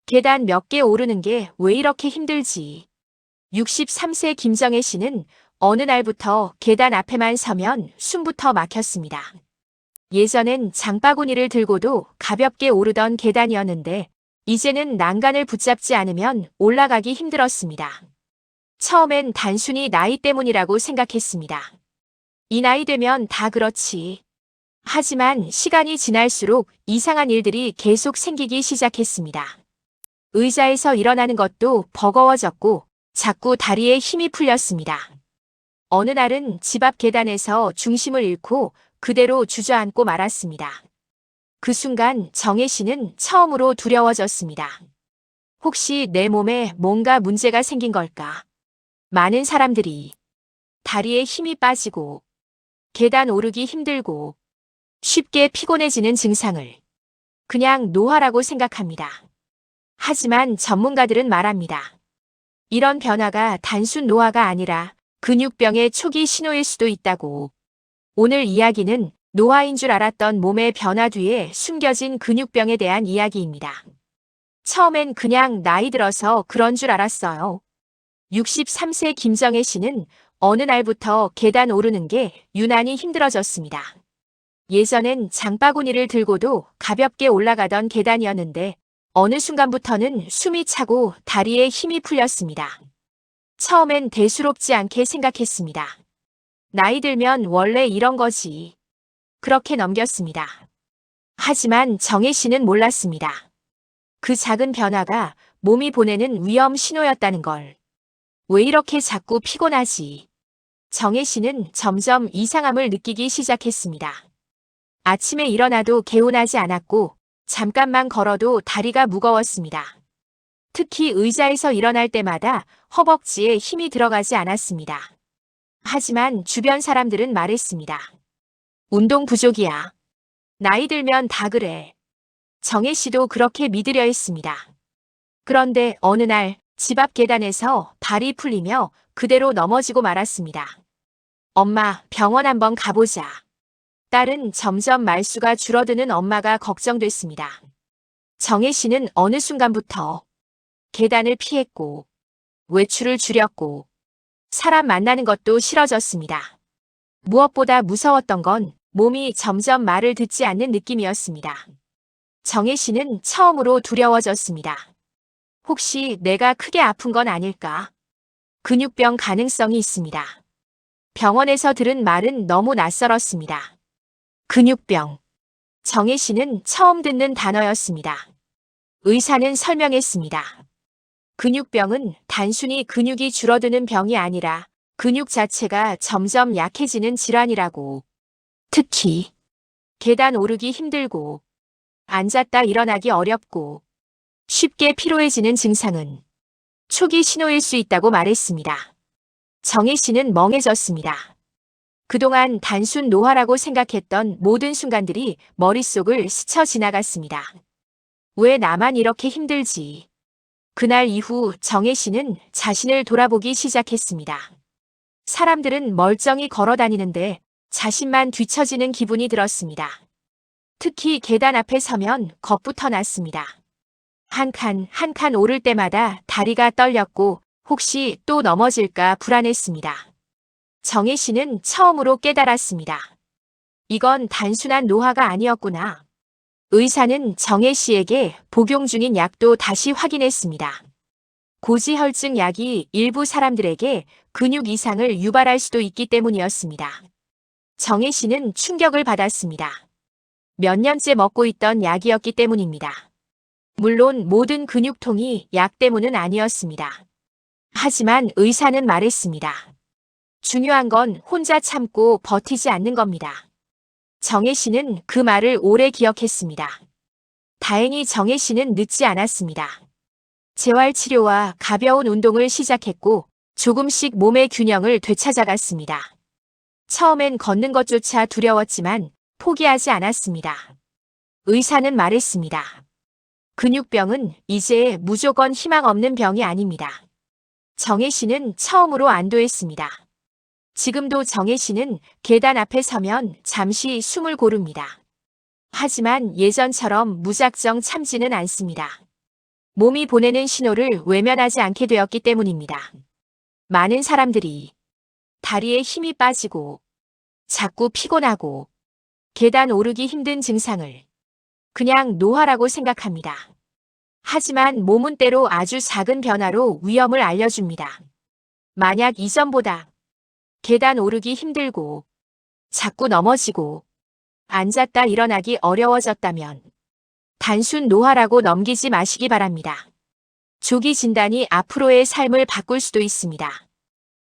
계단 몇 개 오르는 게 왜 이렇게 힘들지? 63세 김정혜 씨는 어느 날부터 계단 앞에만 서면 숨부터 막혔습니다. 예전엔 장바구니를 들고도 가볍게 오르던 계단이었는데 이제는 난간을 붙잡지 않으면 올라가기 힘들었습니다. 처음엔 단순히 나이 때문이라고 생각했습니다. 이 나이 되면 다 그렇지. 하지만 시간이 지날수록 이상한 일들이 계속 생기기 시작했습니다. 의자에서 일어나는 것도 버거워졌고 자꾸 다리에 힘이 풀렸습니다. 어느 날은 집 앞 계단에서 중심을 잃고 그대로 주저앉고 말았습니다. 그 순간 정혜 씨는 처음으로 두려워졌습니다. 혹시 내 몸에 뭔가 문제가 생긴 걸까? 많은 사람들이 다리에 힘이 빠지고 계단 오르기 힘들고 쉽게 피곤해지는 증상을 그냥 노화라고 생각합니다. 하지만 전문가들은 말합니다. 이런 변화가 단순 노화가 아니라 근육병의 초기 신호일 수도 있다고. 오늘 이야기는 노화인 줄 알았던 몸의 변화 뒤에 숨겨진 근육병에 대한 이야기입니다. 처음엔 그냥 나이 들어서 그런 줄 알았어요. 63세 김정혜 씨는 어느 날부터 계단 오르는 게 유난히 힘들어졌습니다. 예전엔 장바구니를 들고도 가볍게 올라가던 계단이었는데 어느 순간부터는 숨이 차고 다리에 힘이 풀렸습니다. 처음엔 대수롭지 않게 생각했습니다. 나이 들면 원래 이런 거지. 그렇게 넘겼습니다. 하지만 정혜 씨는 몰랐습니다. 그 작은 변화가 몸이 보내는 위험 신호였다는 걸. 왜 이렇게 자꾸 피곤하지? 정혜 씨는 점점 이상함을 느끼기 시작했습니다. 아침에 일어나도 개운하지 않았고 잠깐만 걸어도 다리가 무거웠습니다. 특히 의자에서 일어날 때마다 허벅지에 힘이 들어가지 않았습니다. 하지만 주변 사람들은 말했습니다. 운동 부족이야. 나이 들면 다 그래. 정혜 씨도 그렇게 믿으려 했습니다. 그런데 어느 날 집 앞 계단에서 발이 풀리며 그대로 넘어지고 말았습니다. 엄마, 병원 한번 가보자. 딸은 점점 말수가 줄어드는 엄마가 걱정됐습니다. 정혜 씨는 어느 순간부터 계단을 피했고 외출을 줄였고 사람 만나는 것도 싫어졌습니다. 무엇보다 무서웠던 건 몸이 점점 말을 듣지 않는 느낌이었습니다. 정혜 씨는 처음으로 두려워졌습니다. 혹시 내가 크게 아픈 건 아닐까? 근육병 가능성이 있습니다. 병원에서 들은 말은 너무 낯설었습니다. 근육병. 정혜 씨는 처음 듣는 단어였습니다. 의사는 설명했습니다. 근육병은 단순히 근육이 줄어드는 병이 아니라 근육 자체가 점점 약해지는 질환이라고. 특히 계단 오르기 힘들고 앉았다 일어나기 어렵고 쉽게 피로해지는 증상은 초기 신호일 수 있다고 말했습니다. 정혜 씨는 멍해졌습니다. 그동안 단순 노화라고 생각했던 모든 순간들이 머릿속을 스쳐 지나갔습니다. 왜 나만 이렇게 힘들지? 그날 이후 정혜 씨는 자신을 돌아보기 시작했습니다. 사람들은 멀쩡히 걸어 다니는데 자신만 뒤처지는 기분이 들었습니다. 특히 계단 앞에 서면 겁부터 났습니다. 한 칸 오를 때마다 다리가 떨렸고 혹시 또 넘어질까 불안했습니다. 정혜 씨는 처음으로 깨달았습니다. 이건 단순한 노화가 아니었구나. 의사는 정혜 씨에게 복용 중인 약도 다시 확인했습니다. 고지혈증 약이 일부 사람들에게 근육 이상을 유발할 수도 있기 때문이었습니다. 정혜 씨는 충격을 받았습니다. 몇 년째 먹고 있던 약이었기 때문입니다. 물론 모든 근육통이 약 때문은 아니었습니다. 하지만 의사는 말했습니다. 중요한 건 혼자 참고 버티지 않는 겁니다. 정혜 씨는 그 말을 오래 기억했습니다. 다행히 정혜 씨는 늦지 않았습니다. 재활치료와 가벼운 운동을 시작했고 조금씩 몸의 균형을 되찾아갔습니다. 처음엔 걷는 것조차 두려웠지만 포기하지 않았습니다. 의사는 말했습니다. 근육병은 이제 무조건 희망 없는 병이 아닙니다. 정혜 씨는 처음으로 안도했습니다. 지금도 정혜 씨는 계단 앞에 서면 잠시 숨을 고릅니다. 하지만 예전처럼 무작정 참지는 않습니다. 몸이 보내는 신호를 외면하지 않게 되었기 때문입니다. 많은 사람들이 다리에 힘이 빠지고 자꾸 피곤하고 계단 오르기 힘든 증상을 그냥 노화라고 생각합니다. 하지만 몸은 때로 아주 작은 변화로 위험을 알려줍니다. 만약 이전보다 계단 오르기 힘들고 자꾸 넘어지고 앉았다 일어나기 어려워졌다면 단순 노화라고 넘기지 마시기 바랍니다. 조기 진단이 앞으로의 삶을 바꿀 수도 있습니다.